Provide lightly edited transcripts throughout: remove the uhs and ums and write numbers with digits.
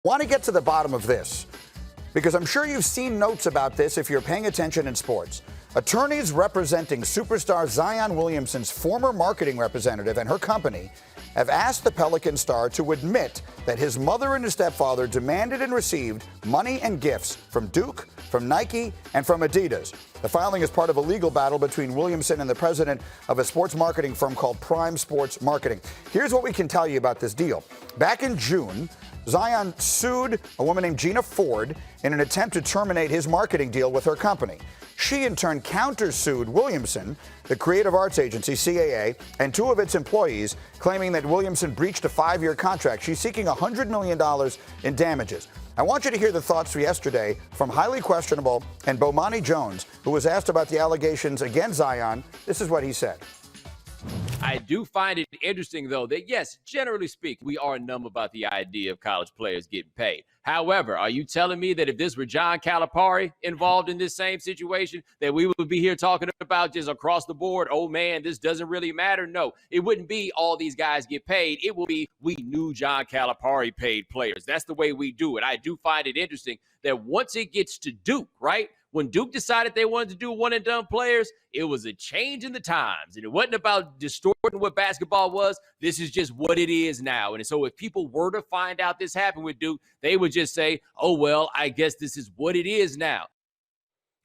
Want to get to the bottom of this, because I'm sure you've seen notes about this if you're paying attention in sports. Attorneys representing superstar Zion Williamson's former marketing representative and her company have asked the Pelican star to admit that his mother and his stepfather demanded and received money and gifts from Duke, from Nike, and from Adidas. The filing is part of a legal battle between Williamson and the president of a sports marketing firm called Prime Sports Marketing. Here's what we can tell you about this deal. Back in June, Zion sued a woman named Gina Ford in an attempt to terminate his marketing deal with her company. She, in turn, countersued Williamson, the creative arts agency, CAA, and two of its employees, claiming that Williamson breached a 5-year contract. She's seeking $100 million in damages. I want you to hear the thoughts yesterday from highly questionable and Bomani Jones, who was asked about the allegations against Zion. This is what he said. I do find it interesting, though, that, yes, generally speaking, we are numb about the idea of college players getting paid. However, are you telling me that if this were John Calipari involved in this same situation, that we would be here talking about just across the board, oh, man, this doesn't really matter? No, it wouldn't be all these guys get paid. It will be we knew John Calipari paid players. That's the way we do it. I do find it interesting that once it gets to Duke, right? When Duke decided they wanted to do one-and-done players, it was a change in the times. And it wasn't about distorting what basketball was. This is just what it is now. And so if people were to find out this happened with Duke, they would just say, oh, well, I guess this is what it is now.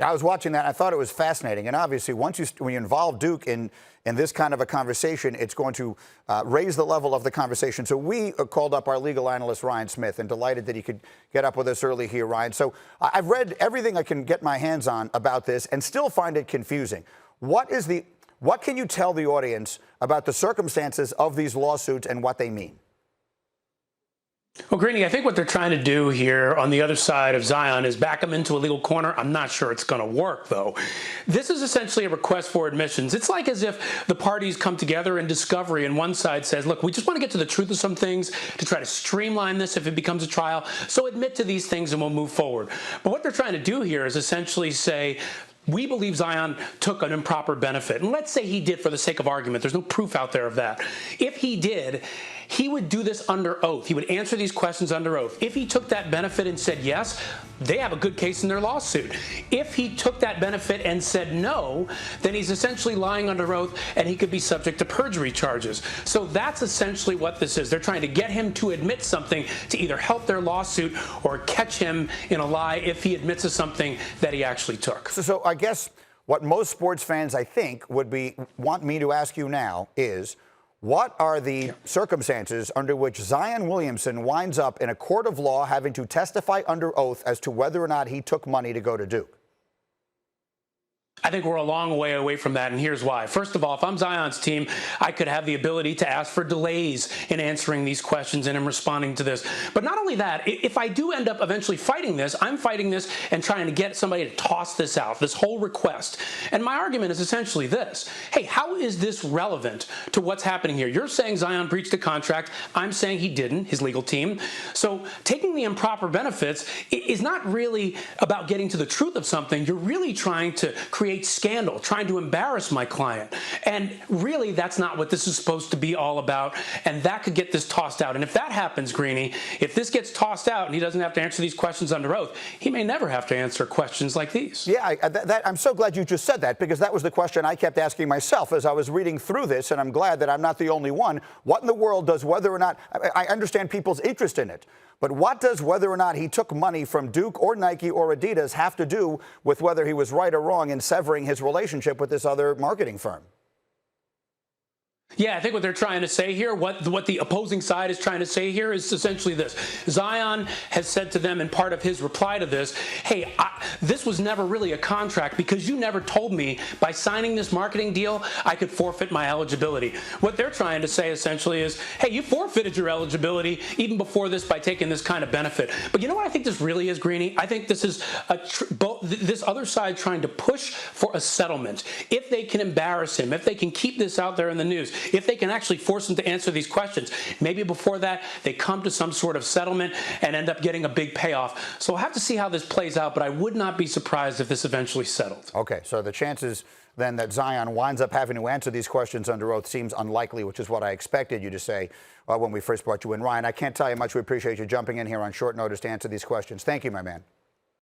I was watching that. I thought it was fascinating. And obviously, when you involve Duke in this kind of a conversation, it's going to raise the level of the conversation. So we called up our legal analyst, Ryan Smith, and delighted that he could get up with us early here, Ryan. So I've read everything I can get my hands on about this and still find it confusing. What can you tell the audience about the circumstances of these lawsuits and what they mean? Well, Greeny, I think what they're trying to do here on the other side of Zion is back him into a legal corner. I'm not sure it's going to work, though. This is essentially a request for admissions. It's like as if the parties come together in discovery and one side says, look, we just want to get to the truth of some things to try to streamline this if it becomes a trial. So admit to these things and we'll move forward. But what they're trying to do here is essentially say, we believe Zion took an improper benefit. And let's say he did for the sake of argument. There's no proof out there of that. If he did, he would do this under oath. He would answer these questions under oath. If he took that benefit and said yes, they have a good case in their lawsuit. If he took that benefit and said no, then he's essentially lying under oath and he could be subject to perjury charges. So that's essentially what this is. They're trying to get him to admit something to either help their lawsuit or catch him in a lie if he admits to something that he actually took. So I guess what most sports fans, I think, want me to ask you now is, what are the circumstances under which Zion Williamson winds up in a court of law having to testify under oath as to whether or not he took money to go to Duke? I think we're a long way away from that, and here's why. First of all, if I'm Zion's team, I could have the ability to ask for delays in answering these questions and in responding to this. But not only that, if I do end up eventually fighting this, I'm fighting this and trying to get somebody to toss this out, this whole request. And my argument is essentially this. Hey, how is this relevant to what's happening here? You're saying Zion breached a contract. I'm saying he didn't, his legal team. So taking the improper benefits is not really about getting to the truth of something. You're really trying to create scandal, trying to embarrass my client. And really, that's not what this is supposed to be all about. And that could get this tossed out. And if that happens, Greeny, if this gets tossed out and he doesn't have to answer these questions under oath, he may never have to answer questions like these. Yeah, I'm so glad you just said that, because that was the question I kept asking myself as I was reading through this, and I'm glad that I'm not the only one. What in the world does whether or not, I understand people's interest in it, but what does whether or not he took money from Duke or Nike or Adidas have to do with whether he was right or wrong in severing his relationship with this other marketing firm? Yeah, I think what they're trying to say here, what the opposing side is trying to say here is essentially this. Zion has said to them in part of his reply to this, hey, this was never really a contract because you never told me by signing this marketing deal I could forfeit my eligibility. What they're trying to say essentially is, hey, you forfeited your eligibility even before this by taking this kind of benefit. But you know what I think this really is, Greeny? I think this is this other side trying to push for a settlement. If they can embarrass him, if they can keep this out there in the news, if they can actually force him to answer these questions. Maybe before that, they come to some sort of settlement and end up getting a big payoff. So we'll have to see how this plays out, but I would not be surprised if this eventually settled. Okay, so the chances then that Zion winds up having to answer these questions under oath seems unlikely, which is what I expected you to say when we first brought you in. Ryan, I can't tell you how much we appreciate you jumping in here on short notice to answer these questions. Thank you, my man.